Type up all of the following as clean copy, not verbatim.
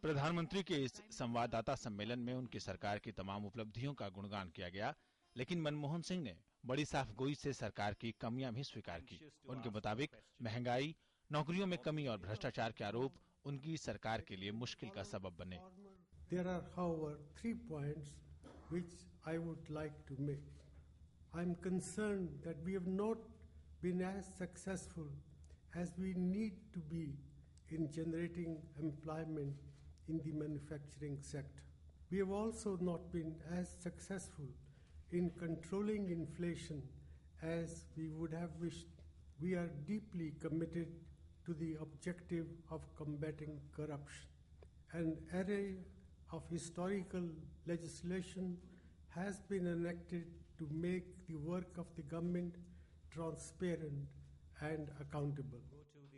प्रधानमंत्री के इस संवाददाता सम्मेलन में उनकी सरकार की तमाम उपलब्धियों का गुणगान किया गया, लेकिन मनमोहन सिंह ने बड़ी साफगोई से सरकार की कमियां भी स्वीकार की। उनके मुताबिक महंगाई, नौकरियों में कमी और भ्रष्टाचार के आरोप उनकी सरकार के लिए मुश्किल का सबब बने। There are, however, 3 points which I would like to make. I am concerned that we have not been as successful as we need to be in generating employment in the manufacturing sector. We have also not been as successful in controlling inflation as we would have wished. We are deeply committed to the objective of combating corruption. An array of historical legislation has been enacted to make the work of the government transparent and accountable.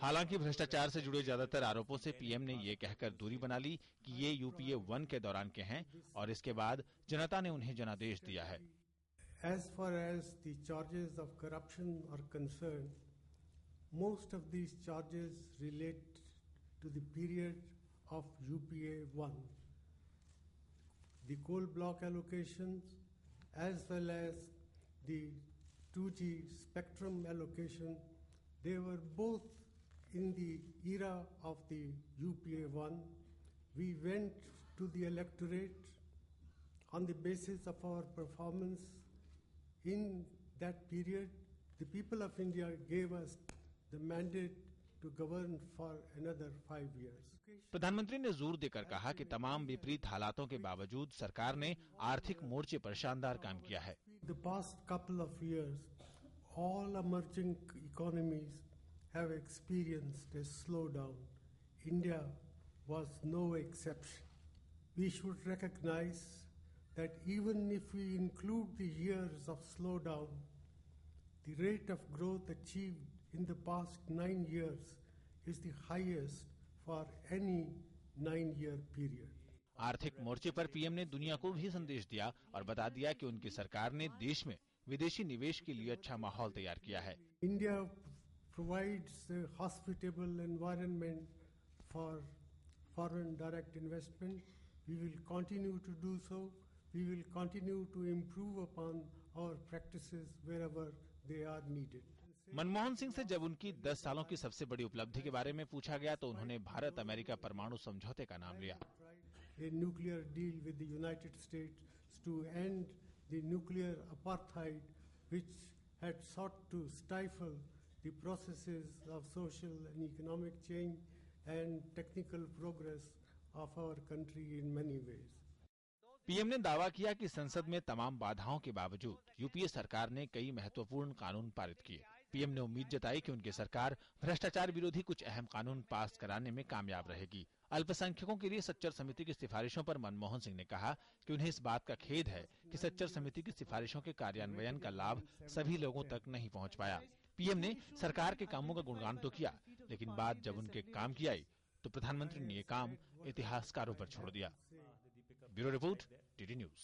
हालांकि भ्रष्टाचार से जुड़े ज्यादातर आरोपों से PM ने ये कहकर दूरी बना ली कि ये यूपीए 1 के दौरान के हैं और इसके बाद जनता ने उन्हें जनादेश दिया है। As far as the charges of corruption are concerned, most of these charges relate to the period of UPA 1. The coal block allocations as well as the 2G spectrum allocation, they were both in the era of the UPA 1. We went to the electorate on the basis of our performance in that period. The people of India gave us the mandate to govern for another 5 years. प्रधानमंत्री ने जोर देकर कहा कि तमाम विपरीत हालातों के बावजूद सरकार ने आर्थिक मोर्चे पर शानदार काम किया है। The past couple of years, all emerging economies have experienced a slowdown. India was no exception. We should recognize that even if we include the years of slowdown, the rate of growth achieved in the past 9 years is the highest for any 9-year period. आर्थिक मोर्चे पर PM ने दुनिया को भी संदेश दिया और बता दिया कि उनकी सरकार ने देश में विदेशी निवेश के लिए अच्छा माहौल तैयार किया है। India provides a hospitable environment for foreign direct investment. We will continue to do so. We will continue to improve upon our practices wherever they are needed. Manmohan Singh से जब उनकी 10 सालों की सबसे बड़ी उपलब्धि के बारे में पूछा गया तो उन्होंने भारत अमेरिका परमाणु समझौते का नाम लिया। A nuclear deal with the United States to end the nuclear apartheid which had sought to stifle the processes of social and economic change and technical progress of our country in many ways. PM ने दावा किया कि संसद में तमाम बाधाओं के बावजूद यूपीए सरकार ने कई महत्वपूर्ण कानून पारित किए। पीएम ने उम्मीद जताई कि उनकी सरकार भ्रष्टाचार विरोधी कुछ अहम कानून पास कराने में कामयाब रहेगी। अल्पसंख्यकों के लिए सच्चर समिति की सिफारिशों पर मनमोहन सिंह ने कहा कि उन्हें इस बात का खेद है कि सच्चर समिति की सिफारिशों के कार्यान्वयन का लाभ सभी लोगों तक नहीं पहुंच पाया। पीएम ने सरकार के कामों का गुणगान तो किया, लेकिन बात जब उनके काम की आई तो प्रधानमंत्री ने ये काम इतिहासकारों पर छोड़ दिया। Bureau report, TT news.